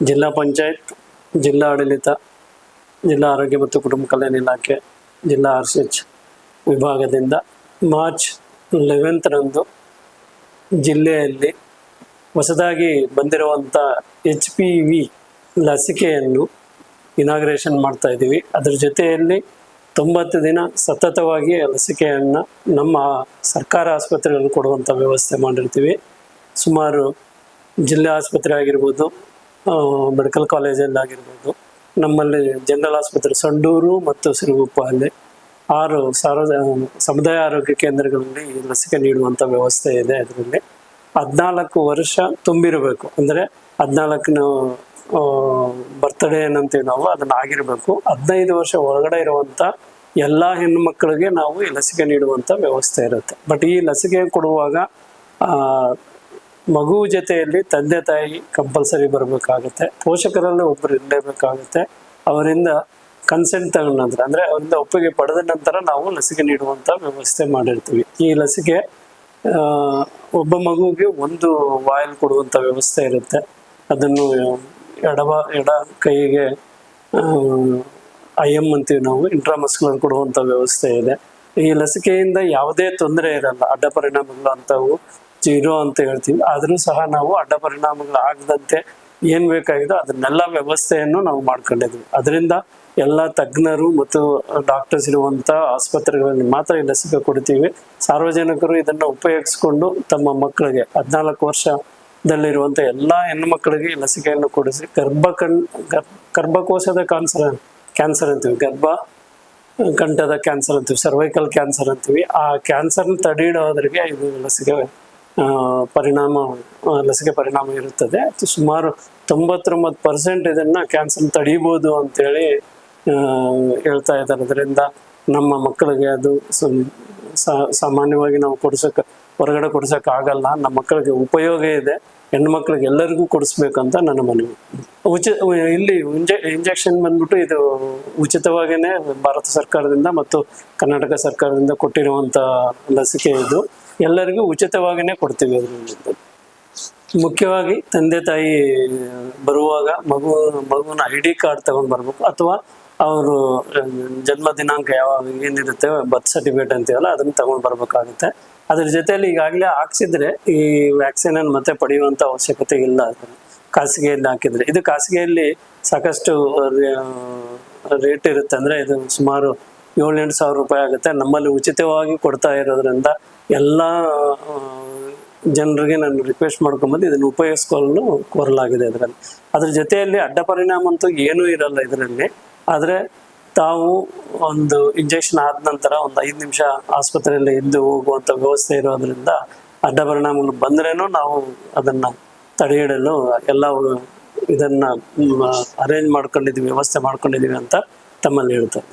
ಜಿಲ್ಲಾ ಪಂಚಾಯತ್, ಜಿಲ್ಲಾ ಆಡಳಿತ, ಜಿಲ್ಲಾ ಆರೋಗ್ಯ ಮತ್ತು ಕುಟುಂಬ ಕಲ್ಯಾಣ ಇಲಾಖೆ, ಜಿಲ್ಲಾ RH ವಿಭಾಗದಿಂದ ಮಾರ್ಚ್ 11ರಂದು ಜಿಲ್ಲೆಯಲ್ಲಿ ಹೊಸದಾಗಿ ಬಂದಿರುವಂಥ HPV ಲಸಿಕೆಯನ್ನು ಇನಾಗ್ರೇಷನ್ ಮಾಡ್ತಾ ಇದ್ದೀವಿ. ಅದರ ಜೊತೆಯಲ್ಲಿ 90 ದಿನ ಸತತವಾಗಿ ಲಸಿಕೆಯನ್ನು ನಮ್ಮ ಸರ್ಕಾರ ಆಸ್ಪತ್ರೆಗಳಲ್ಲಿ ಕೊಡುವಂಥ ವ್ಯವಸ್ಥೆ ಮಾಡಿರ್ತೀವಿ. ಸುಮಾರು ಜಿಲ್ಲಾ ಆಸ್ಪತ್ರೆ ಆಗಿರ್ಬೋದು, ಮೆಡಿಕಲ್ ಕಾಲೇಜಲ್ಲಿ ಆಗಿರ್ಬೋದು, ನಮ್ಮಲ್ಲಿ ಜನರಲ್ ಆಸ್ಪತ್ರೆ ಸಂಡೂರು ಮತ್ತು ಸಿರುಗುಪ್ಪ ಅಲ್ಲಿ 6 ಸಮುದಾಯ ಆರೋಗ್ಯ ಕೇಂದ್ರಗಳಲ್ಲಿ ಲಸಿಕೆ ನೀಡುವಂಥ ವ್ಯವಸ್ಥೆ ಇದೆ. ಅದರಲ್ಲಿ 14 ವರ್ಷ ತುಂಬಿರಬೇಕು, ಅಂದರೆ 14ನೇ ಬರ್ತ್ಡೇ ಏನಂತೀವಿ ನಾವು, ಅದನ್ನು ಆಗಿರಬೇಕು. 15 ವರ್ಷ ಒಳಗಡೆ ಇರುವಂಥ ಎಲ್ಲ ಹೆಣ್ಣು ಮಕ್ಕಳಿಗೆ ನಾವು ಈ ಲಸಿಕೆ ನೀಡುವಂಥ ವ್ಯವಸ್ಥೆ ಇರುತ್ತೆ. ಬಟ್ ಈ ಲಸಿಕೆ ಕೊಡುವಾಗ ಮಗು ಜೊತೆಯಲ್ಲಿ ತಂದೆ ತಾಯಿ ಕಂಪಲ್ಸರಿ ಬರಬೇಕಾಗುತ್ತೆ, ಪೋಷಕರಲ್ಲಿ ಒಬ್ಬರು ಇರಲೇಬೇಕಾಗುತ್ತೆ. ಅವರಿಂದ ಕನ್ಸೆಂಟ್ ತಗೊಂಡ ನಂತರ, ಅಂದರೆ ಅವರಿಂದ ಒಪ್ಪಿಗೆ ಪಡೆದ ನಂತರ ನಾವು ಲಸಿಕೆ ನೀಡುವಂಥ ವ್ಯವಸ್ಥೆ ಮಾಡಿರ್ತೀವಿ. ಈ ಲಸಿಕೆ ಒಬ್ಬ ಮಗುವಿಗೆ 1 ವಾಯಲ್ ಕೊಡುವಂಥ ವ್ಯವಸ್ಥೆ ಇರುತ್ತೆ. ಅದನ್ನು ಎಡ ಕೈಗೆ IM ಅಂತೀವಿ ನಾವು, ಇಂಟ್ರಾಮಸ್ಕ್ಯುಲರ್ ಕೊಡುವಂಥ ವ್ಯವಸ್ಥೆ ಇದೆ. ಈ ಲಸಿಕೆಯಿಂದ ಯಾವುದೇ ತೊಂದರೆ ಇರಲ್ಲ, ಅಡ್ಡ ಪರಿಣಾಮಗಳು ಅಂಥವು 0 ಅಂತ ಹೇಳ್ತೀವಿ. ಆದರೂ ಸಹ ನಾವು ಅಡ್ಡ ಪರಿಣಾಮಗಳು ಆಗದಂತೆ ಏನು ಬೇಕಾಗಿದೋ ಅದನ್ನೆಲ್ಲ ವ್ಯವಸ್ಥೆಯನ್ನು ನಾವು ಮಾಡ್ಕೊಂಡಿದ್ವಿ. ಅದರಿಂದ ಎಲ್ಲ ತಜ್ಞರು ಮತ್ತು ಡಾಕ್ಟರ್ಸ್ ಇರುವಂಥ ಆಸ್ಪತ್ರೆಗಳಲ್ಲಿ ಮಾತ್ರ ಈ ಲಸಿಕೆ ಕೊಡ್ತೀವಿ. ಸಾರ್ವಜನಿಕರು ಇದನ್ನು ಉಪಯೋಗಿಸ್ಕೊಂಡು ತಮ್ಮ ಮಕ್ಕಳಿಗೆ 14 ವರ್ಷದಲ್ಲಿರುವಂಥ ಎಲ್ಲ ಹೆಣ್ಣು ಮಕ್ಕಳಿಗೆ ಈ ಲಸಿಕೆಯನ್ನು ಕೊಡಿಸಿ ಗರ್ಭಕೋಶದ ಕ್ಯಾನ್ಸರ್ ಅಂತೀವಿ, ಕಂಠದ ಕ್ಯಾನ್ಸರ್ ಅಂತೀವಿ, ಸರ್ವೈಕಲ್ ಕ್ಯಾನ್ಸರ್ ಅಂತೀವಿ. ಆ ಕ್ಯಾನ್ಸರ್ನ ತಡೆಹಿಡೋದ್ರಿಗೆ ಇದು ಲಸಿಕೆ ಪರಿಣಾಮ ಇರುತ್ತದೆ. ಸುಮಾರು 99% ಇದನ್ನು ಕ್ಯಾನ್ಸರ್ ತಡೀಬೋದು ಅಂತೇಳಿ ಹೇಳ್ತಾ ಇದ್ದಾರೆ. ಅದರಿಂದ ನಮ್ಮ ಮಕ್ಕಳಿಗೆ ಅದು ಸಾಮಾನ್ಯವಾಗಿ ನಾವು ಹೊರಗಡೆ ಕೊಡ್ಸೋಕ್ಕಾಗಲ್ಲ. ನಮ್ಮ ಮಕ್ಕಳಿಗೆ ಉಪಯೋಗ ಇದೆ, ಹೆಣ್ಣು ಮಕ್ಕಳಿಗೆ ಎಲ್ಲರಿಗೂ ಕೊಡಿಸ್ಬೇಕಂತ ನನ್ನ ಮನವಿ. ಇಲ್ಲಿ ಇಂಜೆಕ್ಷನ್ ಬಂದ್ಬಿಟ್ಟು ಇದು ಉಚಿತವಾಗಿಯೇ ಭಾರತ ಸರ್ಕಾರದಿಂದ ಮತ್ತು ಕರ್ನಾಟಕ ಸರ್ಕಾರದಿಂದ ಕೊಟ್ಟಿರುವಂಥ ಲಸಿಕೆ. ಇದು ಎಲ್ಲರಿಗೂ ಉಚಿತವಾಗಿಯೇ ಕೊಡ್ತೀವಿ. ಅದರಿಂದ ಮುಖ್ಯವಾಗಿ ತಂದೆ ತಾಯಿ ಬರುವಾಗ ಮಗುವಿನ ID ಕಾರ್ಡ್ ತಗೊಂಡು ಬರ್ಬೇಕು, ಅಥವಾ ಅವರು ಜನ್ಮ ದಿನಾಂಕ ಯಾವಾಗ ಏನಿರುತ್ತೆ, ಬರ್ತ್ ಸರ್ಟಿಫಿಕೇಟ್ ಅಂತೀವಲ್ಲ, ಅದನ್ನು ತಗೊಂಡು ಬರ್ಬೇಕಾಗುತ್ತೆ. ಅದ್ರ ಜೊತೆಯಲ್ಲಿ ಈಗಾಗಲೇ ಹಾಕ್ಸಿದ್ರೆ ಈ ವ್ಯಾಕ್ಸಿನನ್ನು ಮತ್ತೆ ಪಡೆಯುವಂಥ ಅವಶ್ಯಕತೆ ಇಲ್ಲ. ಅದನ್ನು ಖಾಸಗಿಯಲ್ಲಿ ಹಾಕಿದ್ರೆ, ಇದು ಖಾಸಗಿಯಲ್ಲಿ ಸಾಕಷ್ಟು ರೇಟ್ ಇರುತ್ತೆ, ಅಂದರೆ ಇದು ಸುಮಾರು 7-8 ಸಾವಿರ ರೂಪಾಯಿ ಆಗುತ್ತೆ. ನಮ್ಮಲ್ಲಿ ಉಚಿತವಾಗಿ ಕೊಡ್ತಾ ಇರೋದ್ರಿಂದ ಎಲ್ಲ ಜನರಿಗೆ ನಾನು ರಿಕ್ವೆಸ್ಟ್ ಮಾಡ್ಕೊಂಬಂದು ಇದನ್ನು ಉಪಯೋಗಿಸ್ಕೊಳ್ಳಲು ಕೋರಲಾಗಿದೆ. ಅದ್ರ ಜೊತೆಯಲ್ಲಿ ಅಡ್ಡ ಪರಿಣಾಮ ಅಂತೂ ಏನೂ ಇರಲ್ಲ ಇದರಲ್ಲಿ. ಆದರೆ ತಾವು ಒಂದು ಇಂಜೆಕ್ಷನ್ ಆದ ನಂತರ ಒಂದು 5 ನಿಮಿಷ ಆಸ್ಪತ್ರೆಯಲ್ಲಿ ಇದ್ದು ಹೋಗುವಂಥ ವ್ಯವಸ್ಥೆ ಇರೋದ್ರಿಂದ ಅಡ್ಡ ಪರಿಣಾಮಗಳು ಬಂದ್ರೇನೂ ನಾವು ಅದನ್ನು ತಡೆಹಿಡಲು ಎಲ್ಲ ಇದನ್ನು ಅರೇಂಜ್ ಮಾಡ್ಕೊಂಡಿದ್ದೀವಿ, ವ್ಯವಸ್ಥೆ ಮಾಡ್ಕೊಂಡಿದ್ದೀವಿ ಅಂತ ತಮ್ಮಲ್ಲಿ ಹೇಳ್ತಾರೆ.